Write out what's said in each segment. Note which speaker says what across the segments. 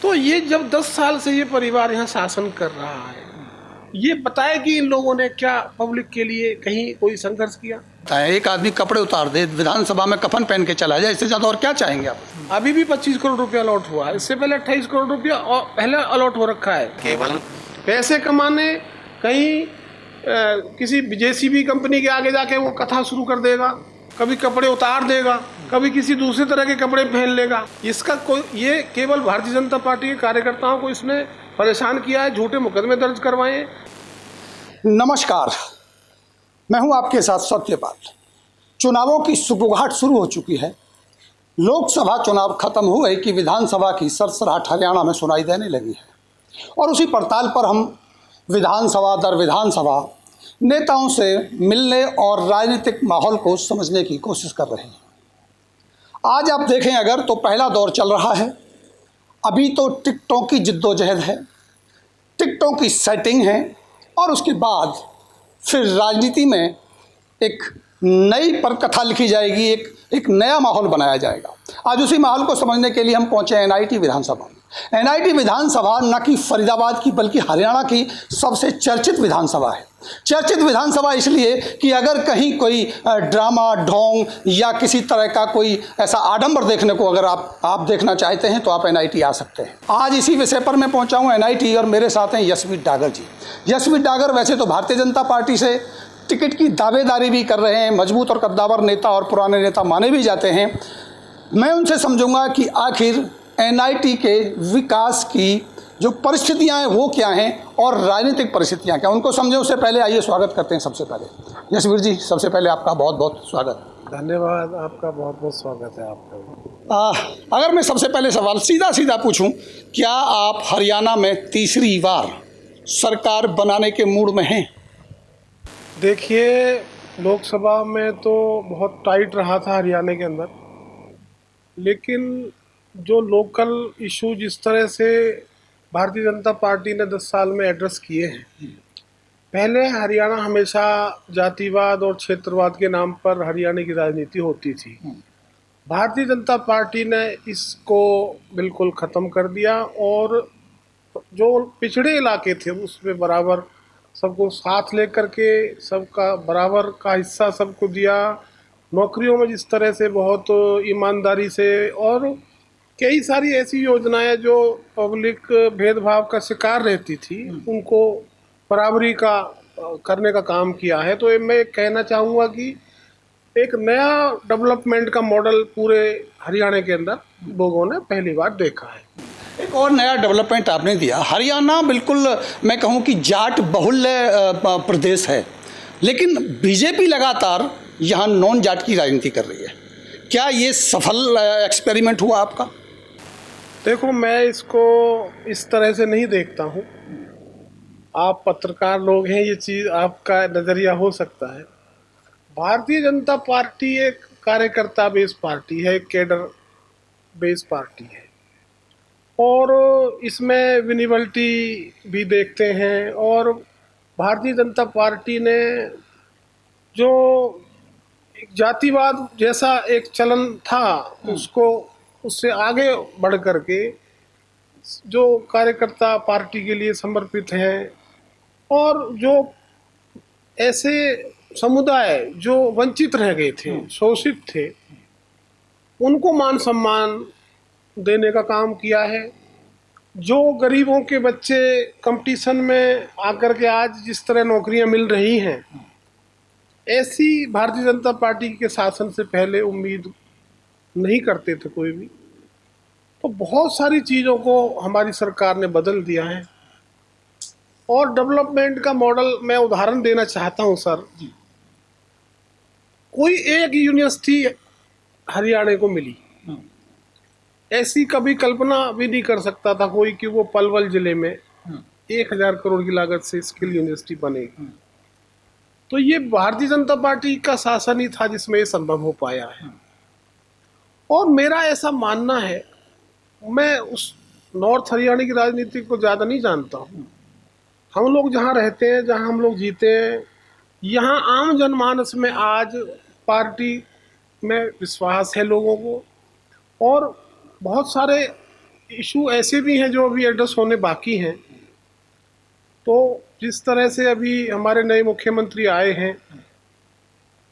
Speaker 1: तो ये जब 10 साल से ये परिवार यहाँ शासन कर रहा है, ये बताए कि इन लोगों ने क्या पब्लिक के लिए कहीं कोई संघर्ष किया?
Speaker 2: एक आदमी कपड़े उतार दे, विधानसभा में कफन पहन के चला जाए, इससे ज्यादा और क्या चाहेंगे आप?
Speaker 1: अभी भी 25 करोड़ रुपया अलॉट हुआ है, इससे पहले 28 करोड़ रुपया और पहले अलॉट हो रखा है।
Speaker 3: केवल
Speaker 1: पैसे कमाने कहीं किसी जेसीबी कंपनी के आगे जाके वो कथा शुरू कर देगा, कभी कपड़े उतार देगा, कभी किसी दूसरे तरह के कपड़े पहन लेगा। इसका कोई, ये केवल भारतीय जनता पार्टी के कार्यकर्ताओं को इसने परेशान किया है, झूठे मुकदमे दर्ज करवाए।
Speaker 2: नमस्कार, मैं हूं आपके साथ सत्यपाल। चुनावों की सुगबुगाहट शुरू हो चुकी है। लोकसभा चुनाव खत्म हुए कि विधानसभा की सरसराहट हरियाणा में सुनाई देने लगी है और उसी पड़ताल पर हम विधानसभा दर विधानसभा नेताओं से मिलने और राजनीतिक माहौल को समझने की कोशिश कर रहे हैं। आज आप देखें अगर तो पहला दौर चल रहा है। अभी तो टिकटों की जिद्दोजहद है, टिकटों की सेटिंग है और उसके बाद फिर राजनीति में एक नई परकथा लिखी जाएगी, एक नया माहौल बनाया जाएगा। आज उसी माहौल को समझने के लिए हम पहुंचे एनआईटी विधानसभा में। एनआईटी विधानसभा न कि फरीदाबाद की बल्कि हरियाणा की सबसे चर्चित विधानसभा है। चर्चित विधानसभा इसलिए कि अगर कहीं कोई ड्रामा, ढोंग या किसी तरह का कोई ऐसा आडंबर देखने को अगर आप देखना चाहते हैं तो आप एनआईटी आ सकते हैं। आज इसी विषय पर मैं पहुंचा हूं एनआईटी और मेरे साथ हैं यशवीर डागर जी। यशवीर डागर वैसे तो भारतीय जनता पार्टी से टिकट की दावेदारी भी कर रहे हैं, मजबूत और कद्दावर नेता और पुराने नेता माने भी जाते हैं। मैं उनसे समझूंगा कि आखिर एनआईटी के विकास की जो परिस्थितियां हैं वो क्या हैं और राजनीतिक परिस्थितियां क्या, उनको समझें। उससे पहले आइए स्वागत करते हैं सबसे पहले यशवीर जी, सबसे पहले आपका बहुत बहुत स्वागत।
Speaker 1: धन्यवाद, आपका बहुत बहुत स्वागत है आपका।
Speaker 2: अगर मैं सबसे पहले सवाल सीधा सीधा पूछूं, क्या आप हरियाणा में तीसरी बार सरकार बनाने के मूड में हैं?
Speaker 1: देखिए, लोकसभा में तो बहुत टाइट रहा था हरियाणा के अंदर, लेकिन जो लोकल इशू जिस तरह से भारतीय जनता पार्टी ने 10 साल में एड्रेस किए हैं, पहले हरियाणा हमेशा जातिवाद और क्षेत्रवाद के नाम पर हरियाणा की राजनीति होती थी। भारतीय जनता पार्टी ने इसको बिल्कुल ख़त्म कर दिया और जो पिछड़े इलाके थे उसमें बराबर सबको साथ लेकर के सबका बराबर का हिस्सा सबको दिया। नौकरियों में जिस तरह से बहुत ईमानदारी से और कई सारी ऐसी योजनाएं जो पब्लिक भेदभाव का शिकार रहती थी उनको बराबरी का करने का काम किया है। तो मैं कहना चाहूँगा कि एक नया डेवलपमेंट का मॉडल पूरे हरियाणा के अंदर लोगों ने पहली बार देखा है।
Speaker 2: एक और नया डेवलपमेंट आपने दिया। हरियाणा बिल्कुल मैं कहूँ कि जाट बहुल प्रदेश है, लेकिन बीजेपी लगातार यहाँ नॉन जाट की राजनीति कर रही है। क्या ये सफल एक्सपेरिमेंट हुआ आपका?
Speaker 1: देखो, मैं इसको इस तरह से नहीं देखता हूँ। आप पत्रकार लोग हैं, ये चीज़ आपका नज़रिया हो सकता है। भारतीय जनता पार्टी एक कार्यकर्ता बेस पार्टी है, एक कैडर बेस पार्टी है और इसमें विनिबिलिटी भी देखते हैं। और भारतीय जनता पार्टी ने जो एक जातिवाद जैसा एक चलन था उसको उससे आगे बढ़ कर के जो कार्यकर्ता पार्टी के लिए समर्पित हैं और जो ऐसे समुदाय जो वंचित रह गए थे, शोषित थे, उनको मान सम्मान देने का काम किया है। जो गरीबों के बच्चे कंपटीशन में आकर के आज जिस तरह नौकरियां मिल रही हैं, ऐसी भारतीय जनता पार्टी के शासन से पहले उम्मीद नहीं करते थे कोई भी। तो बहुत सारी चीज़ों को हमारी सरकार ने बदल दिया है और डेवलपमेंट का मॉडल मैं उदाहरण देना चाहता हूं सर। कोई एक यूनिवर्सिटी हरियाणा को मिली, ऐसी कभी कल्पना भी नहीं कर सकता था कोई कि वो पलवल जिले में 1000 करोड़ की लागत से स्किल यूनिवर्सिटी बनेगी। तो ये भारतीय जनता पार्टी का शासन ही था जिसमें ये संभव हो पाया है। और मेरा ऐसा मानना है, मैं उस नॉर्थ हरियाणा की राजनीति को ज़्यादा नहीं जानता हूँ। हम लोग जहाँ रहते हैं, जहाँ हम लोग जीते हैं, यहाँ आम जनमानस में आज पार्टी में विश्वास है लोगों को और बहुत सारे इशू ऐसे भी हैं जो अभी एड्रेस होने बाकी हैं। तो जिस तरह से अभी हमारे नए मुख्यमंत्री आए हैं,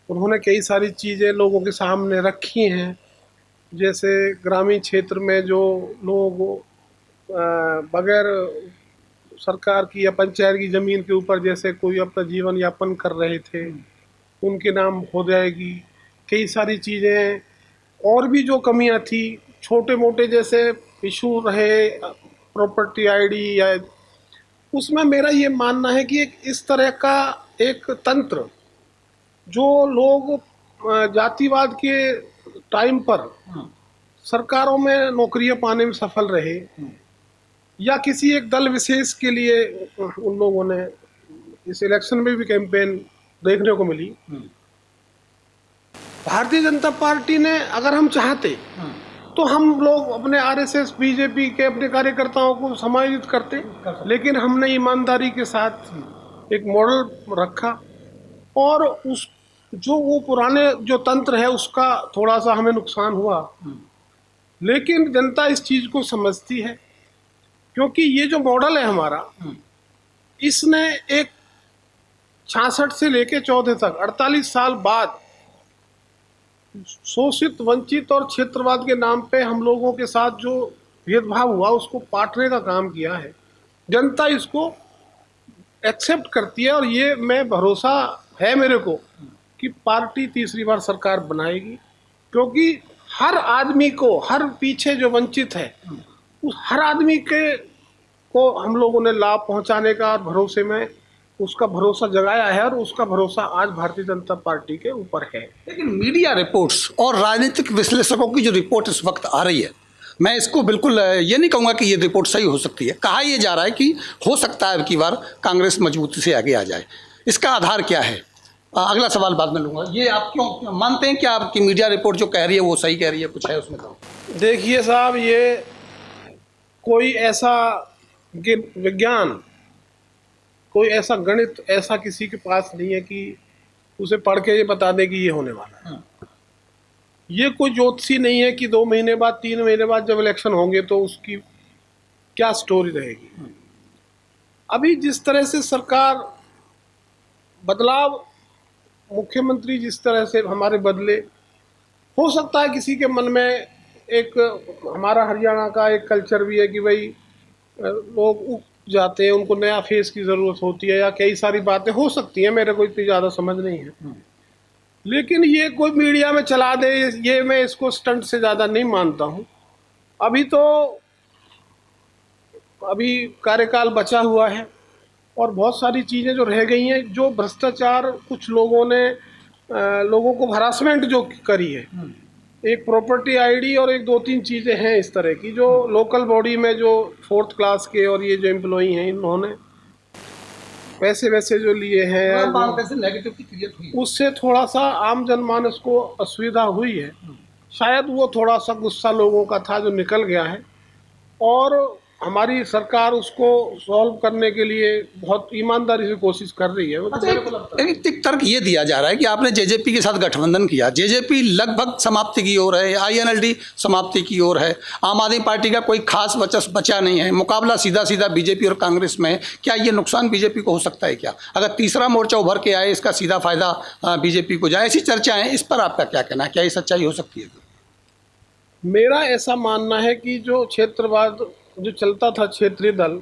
Speaker 1: उन्होंने कई सारी चीज़ें लोगों के सामने रखी हैं। जैसे ग्रामीण क्षेत्र में जो लोग बगैर सरकार की या पंचायत की ज़मीन के ऊपर जैसे कोई अपना जीवन यापन कर रहे थे, उनके नाम हो जाएगी। कई सारी चीज़ें और भी जो कमियां थी, छोटे मोटे जैसे इशू रहे प्रॉपर्टी आईडी या, उसमें मेरा ये मानना है कि एक इस तरह का एक तंत्र जो लोग जातिवाद के टाइम पर सरकारों में नौकरियां पाने में सफल रहे या किसी एक दल विशेष के लिए उन लोगों ने इस इलेक्शन में भी कैंपेन देखने को मिली। भारतीय जनता पार्टी ने, अगर हम चाहते तो हम लोग अपने आरएसएस बीजेपी के अपने कार्यकर्ताओं को समायोजित करते, लेकिन हमने ईमानदारी के साथ एक मॉडल रखा और उस जो वो पुराने जो तंत्र है उसका थोड़ा सा हमें नुकसान हुआ, लेकिन जनता इस चीज़ को समझती है क्योंकि ये जो मॉडल है हमारा, इसने एक 66 से लेके 14 तक 48 साल बाद शोषित, वंचित और क्षेत्रवाद के नाम पे हम लोगों के साथ जो भेदभाव हुआ उसको पाटने का काम किया है। जनता इसको एक्सेप्ट करती है और ये मैं भरोसा है मेरे को कि पार्टी तीसरी बार सरकार बनाएगी, क्योंकि हर आदमी को, हर पीछे जो वंचित है उस हर आदमी के को हम लोगों ने लाभ पहुंचाने का और भरोसे में उसका भरोसा जगाया है और उसका भरोसा आज भारतीय जनता पार्टी के ऊपर है।
Speaker 2: लेकिन मीडिया रिपोर्ट्स और राजनीतिक विश्लेषकों की जो रिपोर्ट इस वक्त आ रही है, मैं इसको बिल्कुल ये नहीं कहूँगा कि ये रिपोर्ट सही हो सकती है। कहा यह जा रहा है कि हो सकता है अब की बार कांग्रेस मजबूती से आगे आ जाए। इसका आधार क्या है? अगला सवाल बाद में लूँगा। ये आप क्यों मानते हैं कि आपकी मीडिया रिपोर्ट जो कह रही है वो सही कह रही है? कुछ है उसमें तो?
Speaker 1: देखिए साहब, ये कोई ऐसा विज्ञान, कोई ऐसा गणित ऐसा किसी के पास नहीं है कि उसे पढ़ के ये बता दे कि ये होने वाला है। ये कोई ज्योतिषी नहीं है कि 2 महीने बाद, 3 महीने बाद जब इलेक्शन होंगे तो उसकी क्या स्टोरी रहेगी। अभी जिस तरह से सरकार बदलाव, मुख्यमंत्री जिस तरह से हमारे बदले, हो सकता है किसी के मन में एक, हमारा हरियाणा का एक कल्चर भी है कि भाई लोग उग जाते हैं, उनको नया फेस की ज़रूरत होती है या कई सारी बातें हो सकती हैं, मेरे को इतनी ज़्यादा समझ नहीं है। लेकिन ये कोई मीडिया में चला दे, ये मैं इसको स्टंट से ज़्यादा नहीं मानता हूँ। अभी कार्यकाल बचा हुआ है और बहुत सारी चीज़ें जो रह गई हैं, जो भ्रष्टाचार कुछ लोगों ने लोगों को हरासमेंट जो करी है, एक प्रॉपर्टी आईडी और एक 2-3 चीज़ें हैं इस तरह की, जो लोकल बॉडी में जो 4th क्लास के और ये जो एम्प्लॉई हैं, इन्होंने पैसे वैसे जो लिए हैं, उससे थोड़ा सा आम जनमानस को असुविधा हुई है। शायद वो थोड़ा सा गुस्सा लोगों का था जो निकल गया है और हमारी सरकार उसको सॉल्व करने के लिए बहुत ईमानदारी से कोशिश कर रही है।
Speaker 2: अच्छा, एक तर्क ये दिया जा रहा है कि आपने जेजेपी के साथ गठबंधन किया, जेजेपी लगभग समाप्ति की ओर है, आईएनएलडी समाप्ति की ओर है, आम आदमी पार्टी का कोई खास बचा नहीं है, मुकाबला सीधा सीधा बीजेपी और कांग्रेस में है। क्या ये नुकसान बीजेपी को हो सकता है? क्या अगर तीसरा मोर्चा उभर के आए, इसका सीधा फायदा बीजेपी को जाए? ऐसी चर्चाएं, इस पर आपका क्या कहना है? क्या ये सच्चाई हो सकती है?
Speaker 1: मेरा ऐसा मानना है कि जो क्षेत्रवाद जो चलता था, क्षेत्रीय दल,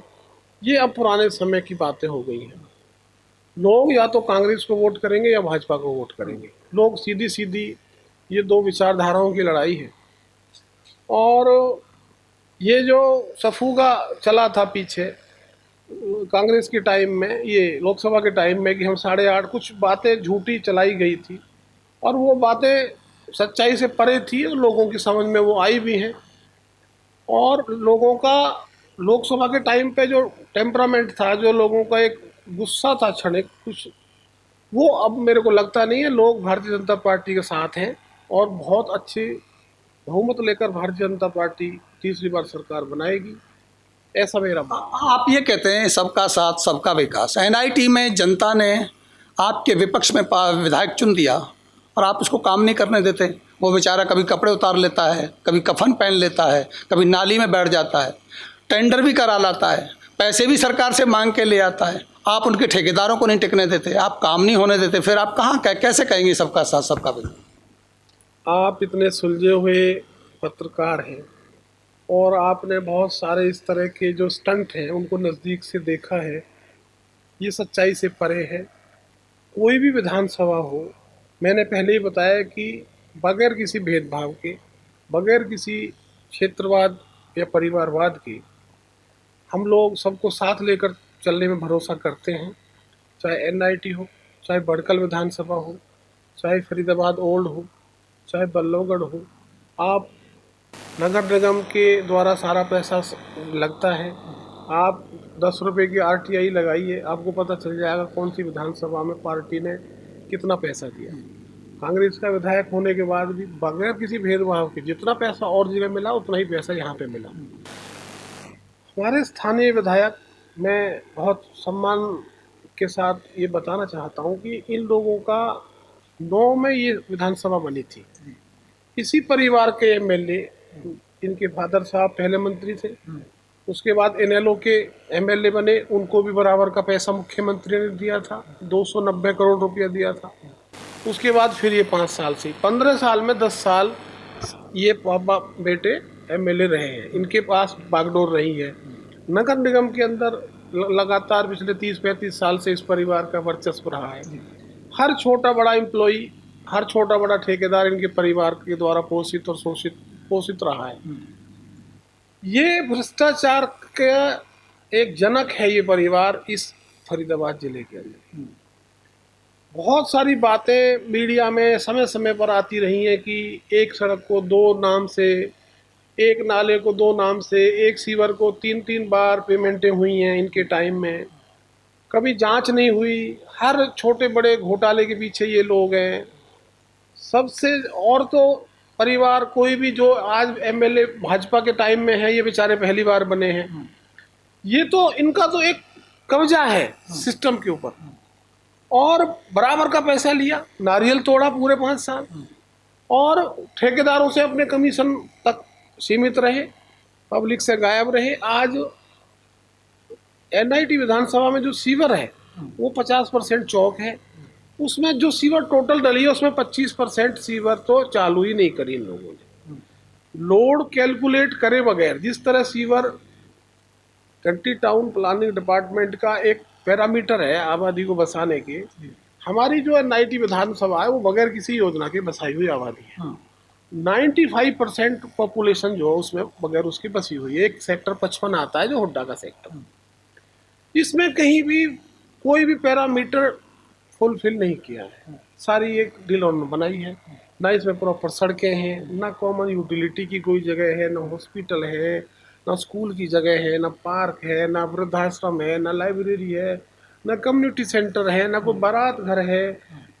Speaker 1: ये अब पुराने समय की बातें हो गई हैं। लोग या तो कांग्रेस को वोट करेंगे या भाजपा को वोट करेंगे। लोग सीधी सीधी, ये 2 विचारधाराओं की लड़ाई है। और ये जो सफूगा चला था पीछे कांग्रेस के टाइम में, ये लोकसभा के टाइम में, कि हम 8.5, कुछ बातें झूठी चलाई गई थी और वो बातें सच्चाई से परे थी और लोगों की समझ में वो आई भी हैं। और लोगों का लोकसभा के टाइम पे जो टेम्परामेंट था, जो लोगों का एक गुस्सा था क्षणिक कुछ, वो अब मेरे को लगता नहीं है। लोग भारतीय जनता पार्टी के साथ हैं और बहुत अच्छी बहुमत लेकर भारतीय जनता पार्टी तीसरी बार सरकार बनाएगी, ऐसा मेरा मानना।
Speaker 2: आप ये कहते हैं सबका साथ सबका विकास। एनआईटी में जनता ने आपके विपक्ष में विधायक चुन दिया और आप उसको काम नहीं करने देते। वो बेचारा कभी कपड़े उतार लेता है, कभी कफन पहन लेता है, कभी नाली में बैठ जाता है, टेंडर भी करा लाता है, पैसे भी सरकार से मांग के ले आता है। आप उनके ठेकेदारों को नहीं टिकने देते, आप काम नहीं होने देते, फिर आप कहाँ कैसे कहेंगे सबका साथ सबका विरोध?
Speaker 1: आप इतने सुलझे हुए पत्रकार हैं और आपने बहुत सारे इस तरह के जो स्टंट हैं उनको नज़दीक से देखा है, ये सच्चाई से परे है। कोई भी विधानसभा हो, मैंने पहले ही बताया कि बगैर किसी भेदभाव के, बगैर किसी क्षेत्रवाद या परिवारवाद के, हम लोग सबको साथ लेकर चलने में भरोसा करते हैं। चाहे एनआईटी हो, चाहे बड़कल विधानसभा हो, चाहे फरीदाबाद ओल्ड हो, चाहे बल्लभगढ़ हो। आप नगर निगम के द्वारा सारा पैसा लगता है, आप 10 रुपये की आरटीआई लगाइए, आपको पता चल जाएगा कौन सी विधानसभा में पार्टी ने कितना पैसा दिया। कांग्रेस का विधायक होने के बाद भी बगैर किसी भेदभाव के जितना पैसा और जगह मिला उतना ही पैसा यहाँ पे मिला। हमारे स्थानीय विधायक, मैं बहुत सम्मान के साथ ये बताना चाहता हूँ कि इन लोगों का 9 में ये विधानसभा बनी थी। इसी परिवार के एमएलए, इनके फादर साहब पहले मंत्री थे, उसके बाद एनएलओ के एमएलए बने, उनको भी बराबर का पैसा मुख्यमंत्री ने दिया था, 290 करोड़ रुपया दिया था। उसके बाद फिर ये 5 साल से 15 साल में 10 साल ये पापा बेटे एमएलए रहे हैं, इनके पास बागडोर रही है। नगर निगम के अंदर लगातार पिछले 30-35 साल से इस परिवार का वर्चस्व रहा है। हर छोटा बड़ा एम्प्लॉई, हर छोटा बड़ा ठेकेदार इनके परिवार के द्वारा पोषित और पोषित रहा है। ये भ्रष्टाचार का एक जनक है ये परिवार इस फरीदाबाद जिले के अंदर। बहुत सारी बातें मीडिया में समय समय पर आती रही हैं कि एक सड़क को 2 नाम से, एक नाले को 2 नाम से, एक सीवर को 3-3 बार पेमेंटें हुई हैं इनके टाइम में, कभी जांच नहीं हुई। हर छोटे बड़े घोटाले के पीछे ये लोग हैं सबसे। और तो परिवार कोई भी जो आज एमएलए भाजपा के टाइम में है, ये बेचारे पहली बार बने हैं। ये तो इनका तो एक कब्जा है सिस्टम के ऊपर, और बराबर का पैसा लिया, नारियल तोड़ा पूरे 5 साल, और ठेकेदारों से अपने कमीशन तक सीमित रहे, पब्लिक से गायब रहे। आज एनआईटी विधानसभा में जो सीवर है वो 50% चौक है, उसमें जो सीवर टोटल डली है उसमें 25% सीवर तो चालू ही नहीं करी इन लोगों ने। लोड कैलकुलेट करे बगैर, जिस तरह sewer country town planning department का एक पैरामीटर है आबादी को बसाने के, हमारी जो एनआईटी विधानसभा है वो बगैर किसी योजना के बसाई हुई आबादी है। 95% पॉपुलेशन जो है उसमें बगैर उसकी बसी हुई है। एक सेक्टर 55 आता है जो हुड्डा का सेक्टर, इसमें कहीं भी कोई भी पैरामीटर फुलफिल नहीं किया है। सारी एक ढिलौन बनाई है, ना इसमें प्रॉपर सड़कें हैं, ना कॉमन यूटिलिटी की कोई जगह है, ना हॉस्पिटल है, ना स्कूल की जगह है, ना पार्क है, ना वृद्धाश्रम है, ना लाइब्रेरी है, ना कम्युनिटी सेंटर है, ना कोई बारात घर है।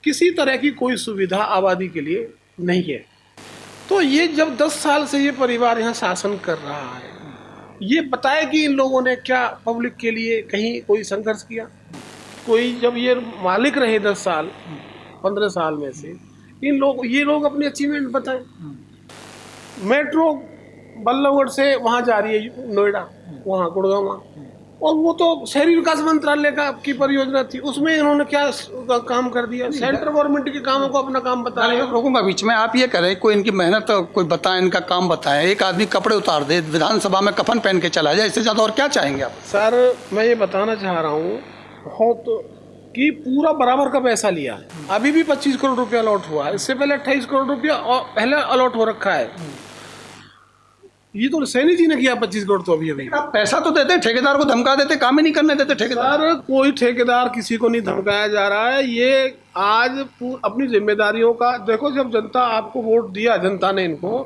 Speaker 1: किसी तरह की कोई सुविधा आबादी के लिए नहीं है। तो ये जब 10 साल से ये परिवार यहाँ शासन कर रहा है, ये बताए कि इन लोगों ने क्या पब्लिक के लिए कहीं कोई संघर्ष किया? कोई जब ये मालिक रहे 10 साल 15 साल में से, ये लोग अपने अचीवमेंट बताएं। मेट्रो बल्लभगढ़ से वहाँ जा रही है नोएडा, वहाँ गुड़गांव, और वो तो शहरी विकास मंत्रालय की परियोजना थी, उसमें इन्होंने क्या काम कर दिया? सेंट्रल गवर्नमेंट के कामों को अपना काम बता रहे हैं।
Speaker 2: रोकूंगा बीच में, आप ये करें कोई इनकी मेहनत कोई बताए, इनका काम बताए। एक आदमी कपड़े उतार दे, विधानसभा में कफन पहन के चला जाए, इससे ज़्यादा और क्या चाहेंगे आप?
Speaker 1: सर, मैं ये बताना चाह रहा हूँ बहुत कि पूरा बराबर का पैसा लिया है। अभी भी 25 करोड़ रुपया अलॉट हुआ है, इससे पहले 28 करोड़ रुपया और पहले अलॉट हो रखा है। ये तो सैनी जी ने किया 25 करोड़। तो अभी
Speaker 2: आप पैसा तो देते, ठेकेदार को धमका देते, काम ही नहीं करने देते ठेकेदार।
Speaker 1: कोई ठेकेदार किसी को नहीं धमकाया जा रहा है। ये आज अपनी जिम्मेदारियों का देखो, जब जनता आपको वोट दिया, जनता ने इनको,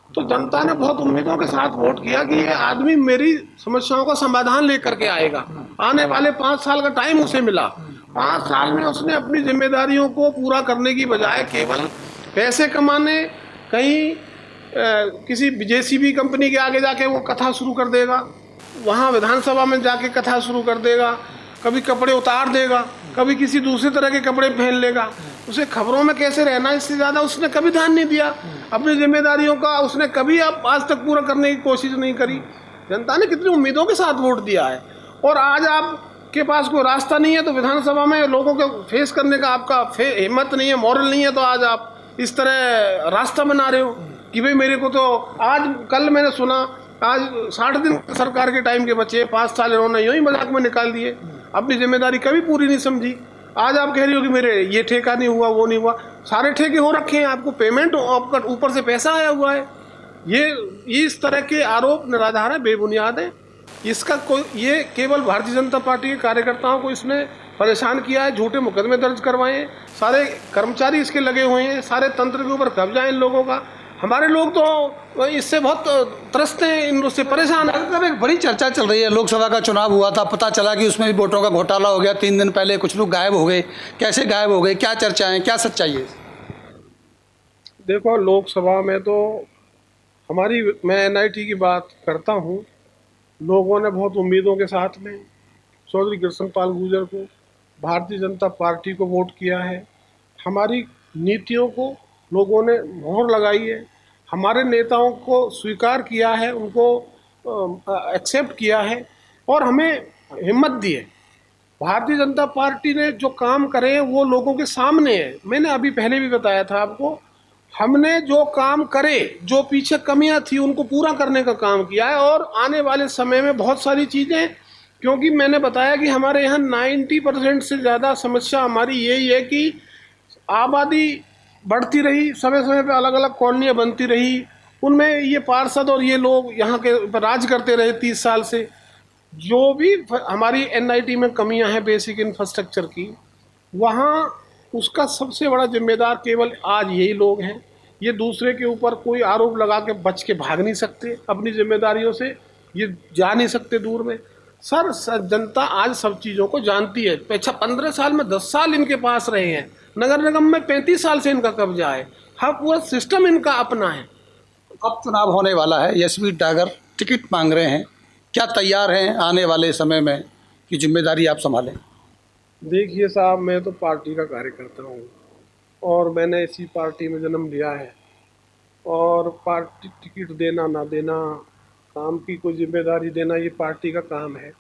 Speaker 1: तो जनता ने बहुत उम्मीदों के साथ वोट किया कि ये आदमी मेरी समस्याओं का समाधान लेकर के आएगा। आने वाले 5 साल का टाइम उसे मिला। 5 साल में उसने अपनी जिम्मेदारियों को पूरा करने की बजाय केवल पैसे कमाने, कहीं किसी जेसीबी कंपनी के आगे जाके वो कथा शुरू कर देगा, वहाँ विधानसभा में जाके कथा शुरू कर देगा, कभी कपड़े उतार देगा, कभी किसी दूसरे तरह के कपड़े पहन लेगा। उसे खबरों में कैसे रहना, इससे ज़्यादा उसने कभी ध्यान नहीं दिया। अपनी जिम्मेदारियों का उसने कभी अब आज तक पूरा करने की कोशिश नहीं करी। जनता ने कितनी उम्मीदों के साथ वोट दिया है, और आज आपके पास कोई रास्ता नहीं है तो विधानसभा में लोगों को फेस करने का आपका हिम्मत नहीं है, मॉरल नहीं है, तो आज आप इस तरह रास्ता बना रहे हो कि भाई मेरे को तो आज कल मैंने सुना आज 60 दिन सरकार के टाइम के बच्चे 5 साल इन्होंने यूँ ही मजाक में निकाल दिए, अपनी जिम्मेदारी कभी पूरी नहीं समझी। आज आप कह रही हो कि मेरे ये ठेका नहीं हुआ, वो नहीं हुआ, सारे ठेके हो रखे हैं, आपको पेमेंट आपका ऊपर से पैसा आया हुआ है। ये इस तरह के आरोप निराधार है, बेबुनियाद है। इसका कोई, ये केवल भारतीय जनता पार्टी के कार्यकर्ताओं को इसने परेशान किया है, झूठे मुकदमे दर्ज करवाए हैं, सारे कर्मचारी इसके लगे हुए हैं, सारे तंत्र के ऊपर कब्जा है इन लोगों का। हमारे लोग तो इससे बहुत त्रस्त हैं, इनसे परेशान है।
Speaker 2: मतलब एक बड़ी चर्चा चल रही है, लोकसभा का चुनाव हुआ था, पता चला कि उसमें भी वोटों का घोटाला हो गया, 3 दिन पहले कुछ लोग गायब हो गए, कैसे गायब हो गए, क्या चर्चाएं, क्या सच्चाई है?
Speaker 1: देखो, लोकसभा में तो मैं एनआईटी की बात करता हूँ, लोगों ने बहुत उम्मीदों के साथ में चौधरी कृष्णपाल गुर्जर को, भारतीय जनता पार्टी को वोट किया है। हमारी नीतियों को लोगों ने मोहर लगाई है, हमारे नेताओं को स्वीकार किया है, उनको एक्सेप्ट किया है और हमें हिम्मत दी है। भारतीय जनता पार्टी ने जो काम करे हैं वो लोगों के सामने है। मैंने अभी पहले भी बताया था आपको, हमने जो काम करे, जो पीछे कमियां थी उनको पूरा करने का काम किया है, और आने वाले समय में बहुत सारी चीज़ें, क्योंकि मैंने बताया कि हमारे यहाँ 90% से ज़्यादा समस्या हमारी यही है कि आबादी बढ़ती रही, समय समय पे अलग अलग कॉलोनियाँ बनती रही, उनमें ये पार्षद और ये लोग यहाँ के राज करते रहे 30 साल से। जो भी हमारी एनआईटी में कमियां हैं बेसिक इंफ्रास्ट्रक्चर की, वहाँ उसका सबसे बड़ा जिम्मेदार केवल आज यही लोग हैं। ये दूसरे के ऊपर कोई आरोप लगा के बच के भाग नहीं सकते अपनी जिम्मेदारियों से, ये जा नहीं सकते दूर में। सर जनता आज सब चीज़ों को जानती है। अच्छा, 15 साल में 10 साल इनके पास रहे हैं, नगर निगम में 35 साल से इनका कब्जा है, हाँ पूरा सिस्टम इनका अपना है।
Speaker 2: अब चुनाव होने वाला है, यशवीर डागर टिकट मांग रहे हैं, क्या तैयार हैं आने वाले समय में कि जिम्मेदारी आप संभालें?
Speaker 1: देखिए साहब, मैं तो पार्टी का कार्यकर्ता हूँ और मैंने इसी पार्टी में जन्म लिया है, और पार्टी टिकट देना ना देना, काम की कोई जिम्मेदारी देना, ये पार्टी का काम है।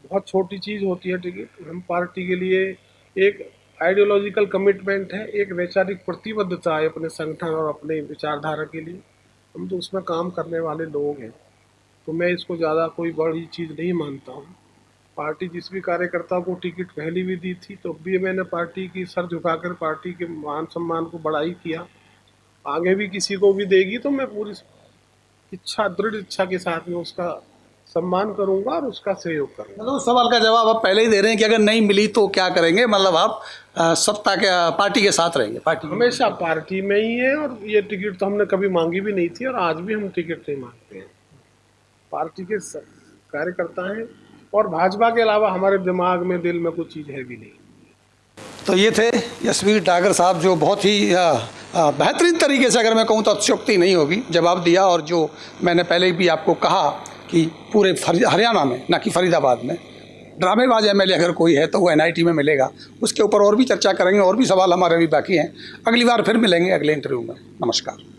Speaker 1: बहुत छोटी चीज़ होती है टिकट। हम पार्टी के लिए एक आइडियोलॉजिकल कमिटमेंट है, एक वैचारिक प्रतिबद्धता है अपने संगठन और अपने विचारधारा के लिए। हम तो उसमें काम करने वाले लोग हैं, तो मैं इसको ज़्यादा कोई बड़ी चीज़ नहीं मानता हूँ। पार्टी जिस भी कार्यकर्ता को टिकट पहले भी दी थी तो भी मैंने पार्टी की सर झुकाकर पार्टी के मान सम्मान को बढ़ाई किया। आगे भी किसी को भी देगी तो मैं पूरी इच्छा, दृढ़ इच्छा के साथ में उसका सम्मान करूंगा और उसका सहयोग करूंगा।
Speaker 2: मतलब उस सवाल का जवाब आप पहले ही दे रहे हैं कि अगर नहीं मिली तो क्या करेंगे, मतलब आप सत्ता के पार्टी के साथ रहेंगे? पार्टी
Speaker 1: हमेशा पार्टी में ही है, और ये टिकट तो हमने कभी मांगी भी नहीं थी और आज भी हम टिकट नहीं मांगते हैं। पार्टी के कार्यकर्ता हैं, और भाजपा के अलावा हमारे दिमाग में, दिल में कुछ चीज़ है भी नहीं।
Speaker 2: तो ये थे यशवीर डागर साहब, जो बहुत ही बेहतरीन तरीके से, अगर मैं कहूँ तो अतिशयोक्ति नहीं होगी, जवाब दिया। और जो मैंने पहले भी आपको कहा कि पूरे हरियाणा में, ना कि फरीदाबाद में, ड्रामेबाज एमएलए अगर कोई है तो वो एनआईटी में मिलेगा। उसके ऊपर और भी चर्चा करेंगे, और भी सवाल हमारे भी बाकी हैं। अगली बार फिर मिलेंगे अगले इंटरव्यू में। नमस्कार।